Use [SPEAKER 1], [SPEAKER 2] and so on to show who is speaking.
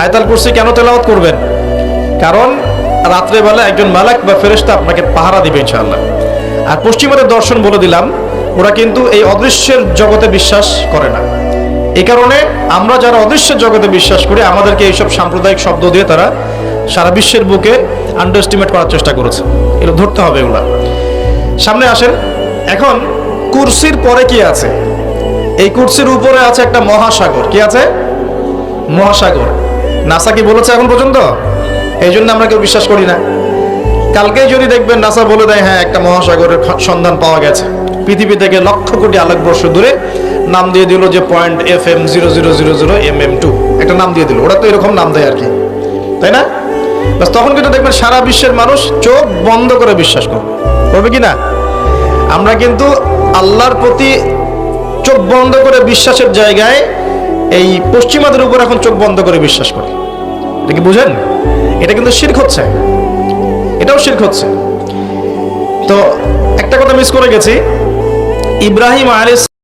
[SPEAKER 1] আয়াতুল কুরসি কেন তেলাওয়াত করবেন? কারণ রাত্রেবেলা একজন মালাক বা ফেরেশতা আপনাকে পাহারা দিবে ইনশাআল্লাহ। আর পশ্চিমাদের দর্শন বলে দিলাম, ওরা কিন্তু এই অদৃশ্যের জগতে বিশ্বাস করে না। এই কারণে আমরা যারা অদৃশ্যের জগতে বিশ্বাস করি, আমাদেরকে এইসব সাম্প্রদায়িক শব্দ দিয়ে তারা সারা বিশ্বের বুকে আন্ডারএস্টিমেট করার চেষ্টা করেছে। এগুলো ধরতে হবে। এগুলা সামনে আসেন। এখন কুরসির পরে কি আছে? এই কুরসির উপরে আছে একটা মহাসাগর। কি আছে? মহাসাগর। নাসা কি বলেছে এখন পর্যন্ত? এই জন্য আমরা কেউ বিশ্বাস করি না। কালকেই যদি দেখবেন নাসা বলে দেয় হ্যাঁ একটা মহাসাগরের সন্ধান পাওয়া গেছে, পৃথিবী থেকে লক্ষ কোটি আলোকবর্ষ দূরে, নাম দিয়ে দিল যে পয়েন্ট FM0000mm2, একটা নাম দিয়ে দিল। ওরা তো এরকম নাম দেয় আর কি, তাই না? বাস তখন কিন্তু দেখবেন সারা বিশ্বের মানুষ চোখ বন্ধ করে বিশ্বাস করবে কি না? আমরা কিন্তু আল্লাহর প্রতি চোখ বন্ধ করে বিশ্বাসের জায়গায় এই পশ্চিমাদের উপর এখন চোখ বন্ধ করে বিশ্বাস করি। এটা কি বুঝেন? এটা কিন্তু শিরক হচ্ছে, এটাও শিরক হচ্ছে। তো একটা কথা মিস করে গেছি, ইব্রাহিম আলাইহিস